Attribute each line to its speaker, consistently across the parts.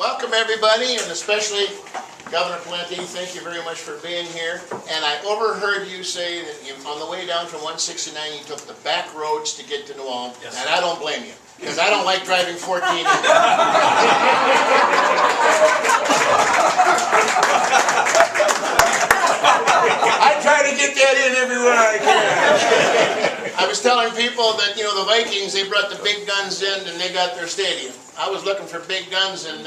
Speaker 1: Welcome everybody, and especially Governor Pawlenty, thank you very much for being here. And I overheard you say that you, on the way down from 169 you took the back roads to get to New Ulm, yes. And I don't blame you, because I don't like driving 14 either. I try to get that in everywhere I can. I was telling people that, you know, the Vikings, they brought the big guns in and they got their stadium. I was looking for big guns, and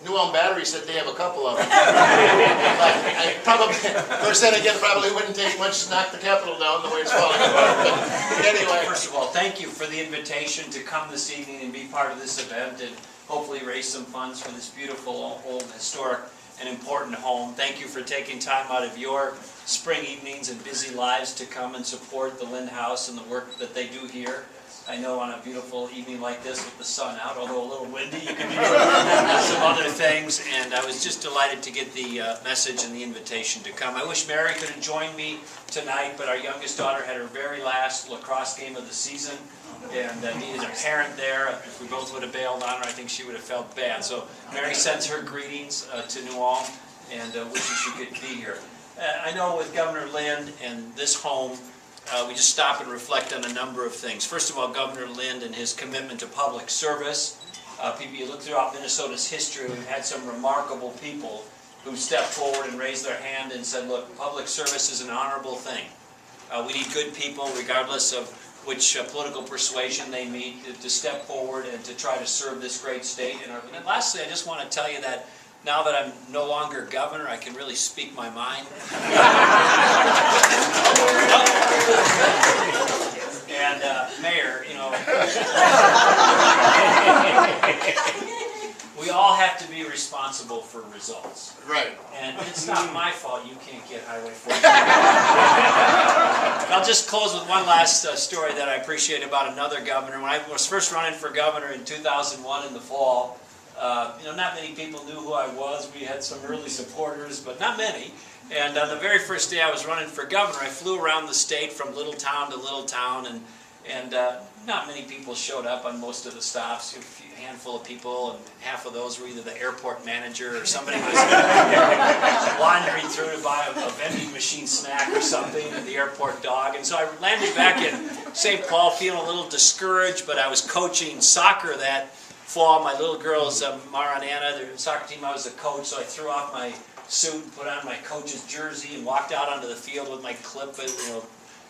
Speaker 1: New Ulm Battery said they have a couple of them. But I probably, of course, then again, probably wouldn't take much to knock the Capitol down the way it's falling apart. But anyway.
Speaker 2: First of all, thank you for the invitation to come this evening and be part of this event and hopefully raise some funds for this beautiful, old, historic, and important home. Thank you for taking time out of your spring evenings and busy lives to come and support the Lind House and the work that they do here. I know on a beautiful evening like this with the sun out, although a little windy, you can do some other things, and I was just delighted to get the message and the invitation to come. I wish Mary could have joined me tonight, but our youngest daughter had her very last lacrosse game of the season, and needed a parent there. If we both would have bailed on her, I think she would have felt bad. So Mary sends her greetings to New Ulm, and wishes she could be here. I know with Governor Lind and this home, we just stop and reflect on a number of things. First of all, Governor Lind and his commitment to public service. People, you look throughout Minnesota's history, we've had some remarkable people who stepped forward and raised their hand and said, look, public service is an honorable thing. We need good people, regardless of which political persuasion they meet, to step forward and to try to serve this great state. And lastly, I just want to tell you that now that I'm no longer governor, I can really speak my mind. And Mayor, you know, we all have to be responsible for results.
Speaker 1: Right.
Speaker 2: And it's not my fault you can't get Highway 40. I'll just close with one last story that I appreciate about another governor. When I was first running for governor in 2001 in the fall, you know, not many people knew who I was. We had some early supporters, but not many. And on the very first day I was running for governor, I flew around the state from little town to little town, and not many people showed up on most of the stops. A handful of people, and half of those were either the airport manager or somebody was wandering through to buy a vending machine snack or something, and the airport dog. And so I landed back in St. Paul feeling a little discouraged, but I was coaching soccer that fall. My little girls, Mara and Anna, their soccer team, I was a coach, so I threw off my suit and put on my coach's jersey and walked out onto the field with my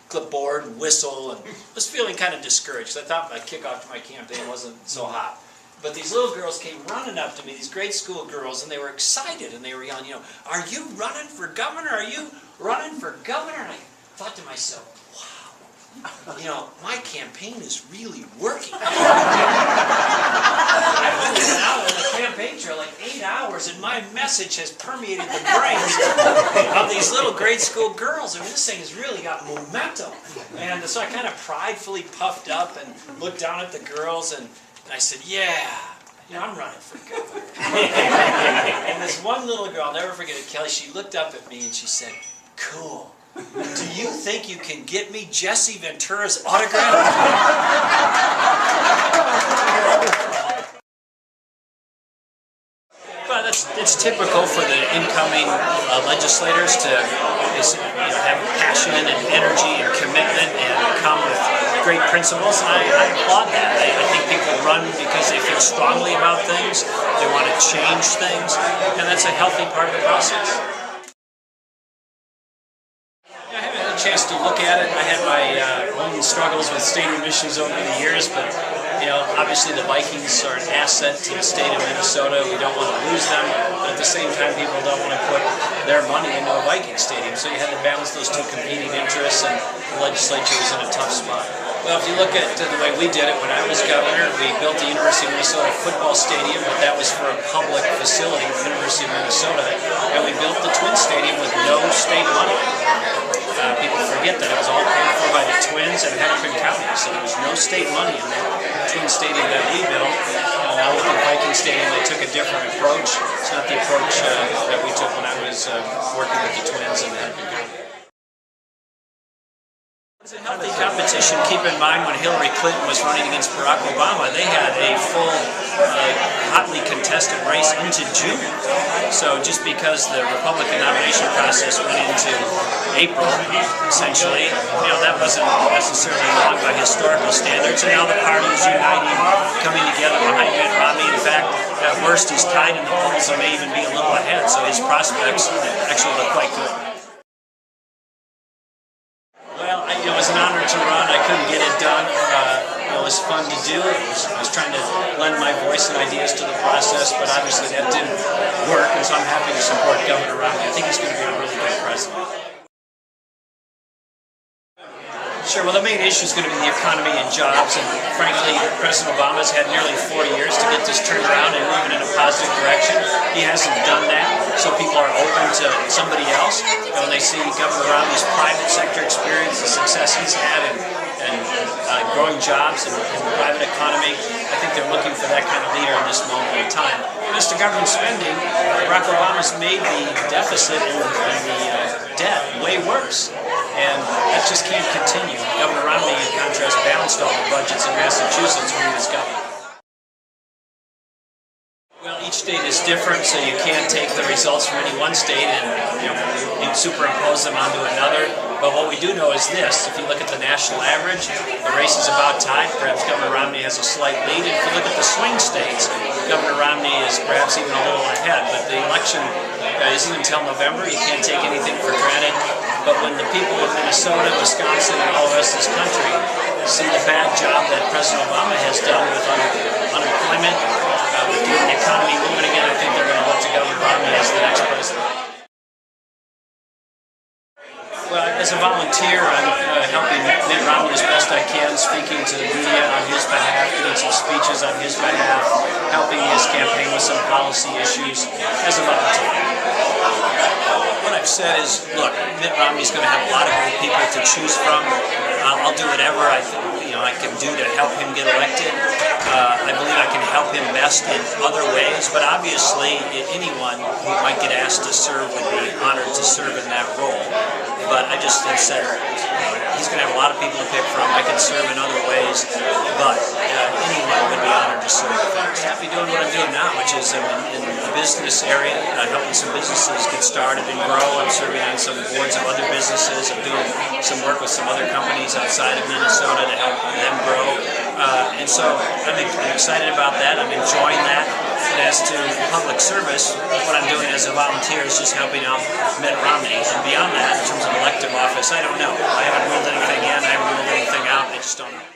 Speaker 2: clipboard and whistle, and was feeling kind of discouraged. I thought my kickoff to my campaign wasn't so hot. But these little girls came running up to me, these grade school girls, and they were excited, and they were yelling, you know, are you running for governor? Are you running for governor? And I thought to myself, wow, you know, my campaign is really working. I've been out on the campaign trail like 8 hours, and my message has permeated the brains of these little grade school girls. I mean, this thing has really got momentum. And so I kind of pridefully puffed up and looked down at the girls, and I said, yeah, you know, I'm running for governor. And this one little girl, I'll never forget it, Kelly, she looked up at me and she said, cool. Do you think you can get me Jesse Ventura's autograph? Well, it's typical for the incoming legislators to have passion and energy and commitment and come with great principles, and I applaud that. I think people run because they feel strongly about things, they want to change things, and that's a healthy part of the process. I haven't had a chance to look at it. I had my own struggles with stadium issues over the years, but you know, obviously the Vikings are an asset to the state of Minnesota. We don't want to lose them, but at the same time, people don't want to put their money into a Viking stadium. So you had to balance those two competing interests, and the legislature was in a tough spot. Well, if you look at the way we did it when I was governor, we built the University of Minnesota football stadium, but that was for a public facility, the University of Minnesota, and we built the Twin Stadium with no state money. People forget that it was all paid for by the Twins and Hennepin County, so there was no state money in that Twin Stadium that we built. Now with the Viking Stadium, they took a different approach. It's not the approach that we took when I was working with the Twins and Hennepin County. It's a healthy competition. Keep in mind when Hillary Clinton was running against Barack Obama, they had a full, hotly contested contested race into June. So just because the Republican nomination process went into April, essentially, that wasn't necessarily long by historical standards, and now the party is uniting, coming together behind Mitt Romney. In fact, at worst, he's tied in the polls and may even be a little ahead, so his prospects actually look quite good. Well, it was an honor to run. I couldn't get it done. It was fun to do. I was trying to lend my voice and ideas to the process, but obviously that didn't work, and so I'm happy to support Governor Romney. I think he's going to be a really good president. Sure, well, the main issue is going to be the economy and jobs, and frankly, President Obama's had nearly 4 years to get this turned around and moving in a positive direction. He hasn't done that, so people are open to somebody else. When they see Governor Romney's private sector experience, the success he's had in growing jobs and the private economy, I think they're looking for that kind of leader in this moment in time. As to government spending, Barack Obama's made the deficit and the debt way worse. And that just can't continue. Governor Romney, in contrast, balanced all the budgets in Massachusetts when he was governor. Well, each state is different, so you can't take the results from any one state and superimpose them onto another. But what we do know is this: if you look at the national average, the race is about tied. Perhaps Governor Romney has a slight lead. And if you look at the swing states, Governor Romney is perhaps even a little ahead. But the election isn't until November. You can't take anything for granted. But when the people of Minnesota, Wisconsin, and all the rest of this country see the bad job that President Obama has done with unemployment, with getting the economy moving again, I think they're going to look to Governor Romney as the next president. Well, as a volunteer, I'm helping Mitt Romney as best I can, speaking to the media on his behalf, doing some speeches on his behalf, helping his campaign with some policy issues as a volunteer. What I've said is, look, Mitt Romney's going to have a lot of great people to choose from. I'll do whatever I can do to help him get elected. I believe I can help him best in other ways, but obviously anyone who might get asked to serve would be honored to serve in that role. But I just have said, he's going to have a lot of people to pick from. I can serve in other ways, but anyone would be honored to serve. I'm happy doing what I'm doing now, which is in the business area, helping some businesses get started and grow. I'm serving on some boards of other businesses. I'm doing some work with some other companies outside of Minnesota to help them grow. And so I'm excited about that. I'm enjoying that. And as to public service, what I'm doing as a volunteer is just helping out Mitt Romney. And beyond that, in terms of elective office, I don't know. I haven't ruled anything in, I haven't ruled anything out, I just don't know.